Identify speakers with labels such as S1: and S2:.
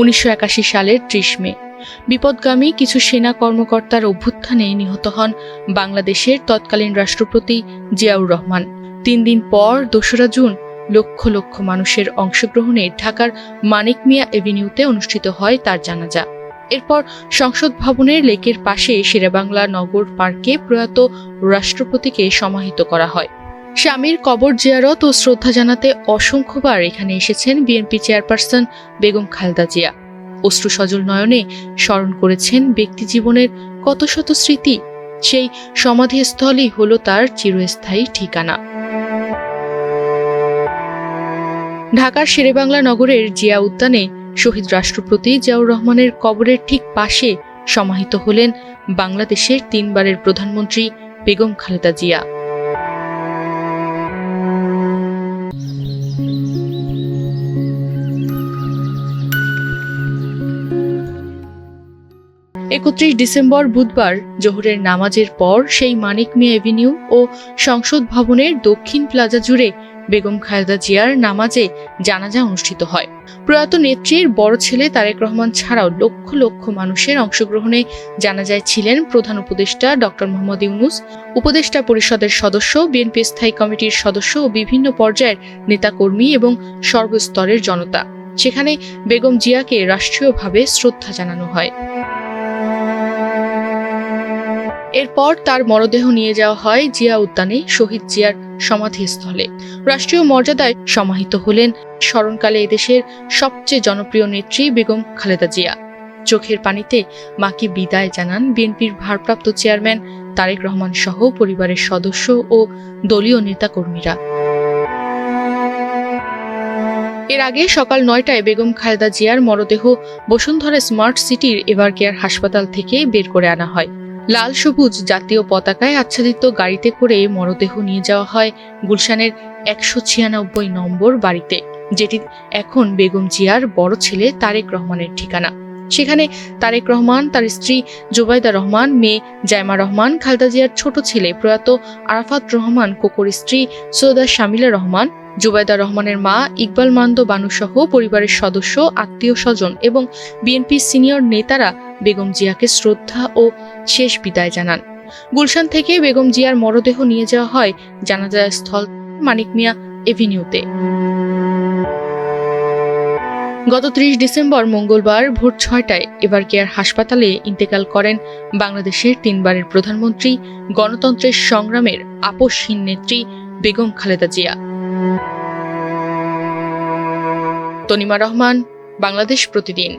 S1: 1981 সালের 30 মে বিপদগামী কিছু সেনা কর্মকর্তার অভ্যুত্থানে নিহত হন বাংলাদেশের তৎকালীন রাষ্ট্রপতি জিয়াউর রহমান। 3 দিন পর 2রা জুন লক্ষ লক্ষ মানুষের অংশগ্রহণে ঢাকার মানিক মিয়া এভিনিউতে অনুষ্ঠিত হয় তার জানাজা। এরপর সংসদ ভবনের লেকের পাশে শেরেবাংলা নগর পার্কে প্রয়াত রাষ্ট্রপতিকে সমাহিত করা হয়। স্বামীর কবর জিয়ারত ও শ্রদ্ধা জানাতে অসংখ্যবার এখানে এসেছেন বিএনপি চেয়ারপারসন বেগম খালেদা জিয়া। অশ্রুসজল নয়নে স্মরণ করেছেন ব্যক্তি জীবনের কত শত স্মৃতি। সেই সমাধিস্থলই হলো তার চিরস্থায়ী ঠিকানা। ঢাকার শেরেবাংলা নগরের জিয়া উদ্যানে শহীদ রাষ্ট্রপতি জিয়াউর রহমানের কবরের ঠিক পাশে সমাহিত হলেন বাংলাদেশের 3 বারের প্রধানমন্ত্রী বেগম খালেদা জিয়া। 31 ডিসেম্বর বুধবার জোহরের নামাজের পর সেই মানিক মিয়া এভিনিউ ও সংসদ ভবনের দক্ষিণ প্লাজা জুড়ে বেগম খালেদা জিয়ার নামাজে জানাজা অনুষ্ঠিত হয়। প্রয়াত নেত্রীর বড় ছেলে তারেক রহমান ছাড়াও লক্ষ লক্ষ মানুষের অংশগ্রহণে জানাজায় ছিলেন প্রধান উপদেষ্টা ডক্টর মোহাম্মদ ইউনূস, উপদেষ্টা পরিষদের সদস্য, বিএনপি স্থায়ী কমিটির সদস্য ও বিভিন্ন পর্যায়ের নেতাকর্মী এবং সর্বস্তরের জনতা। সেখানে বেগম জিয়াকে রাষ্ট্রীয়ভাবে শ্রদ্ধা জানানো হয়। এরপর তার মরদেহ নিয়ে যাওয়া হয় জিয়া উদ্যানে শহীদ জিয়ার সমাধিস্থলে। রাষ্ট্রীয় মর্যাদায় সমাহিত হলেন স্মরণকালে এদেশের সবচেয়ে জনপ্রিয় নেত্রী বেগম খালেদা জিয়া। চোখের পানিতে মাকে বিদায় জানান বিএনপির ভারপ্রাপ্ত চেয়ারম্যান তারেক রহমান সহ পরিবারের সদস্য ও দলীয় নেতাকর্মীরা। এর আগে সকাল 9টায় বেগম খালেদা জিয়ার মরদেহ বসুন্ধরা স্মার্ট সিটির এভারকেয়ার হাসপাতাল থেকে বের করে আনা হয়। লাল সবুজ জাতীয় পতাকায় আচ্ছাদিত গাড়িতে করে মরদেহ নিয়ে যাওয়া হয় গুলশানের 196 নম্বর বাড়িতে, যেটি এখন বেগম জিয়ার বড় ছেলে তারেক রহমানের ঠিকানা। সেখানে তারেক রহমান, তার স্ত্রী জুবাইদা রহমান, মেয়ে জাইমা রহমান, খালেদা জিয়ার ছোট ছেলে প্রয়াত আরাফাত রহমান, কোকোর স্ত্রী সৈয়দা শামিলা রহমান, জুবাইদা রহমানের মা ইকবাল মান্দ বানু সহ পরিবারের সদস্য, আত্মীয় স্বজন এবং বিএনপির সিনিয়র নেতারা বেগম জিয়াকে শ্রদ্ধা ও শেষ বিদায় জানান। গুলশান থেকে বেগম জিয়ার মরদেহ নিয়ে যাওয়া হয় জানাজা স্থল মানিক মিয়া এভিনিউতে। গত 30 ডিসেম্বর মঙ্গলবার ভোর 6টায় এভারকেয়ার হাসপাতালে ইন্তেকাল করেন বাংলাদেশের 3 বারের প্রধানমন্ত্রী, গণতন্ত্রের সংগ্রামের আপোষহীন নেত্রী বেগম খালেদা জিয়া। তনিমা রহমান, বাংলাদেশ প্রতিদিন।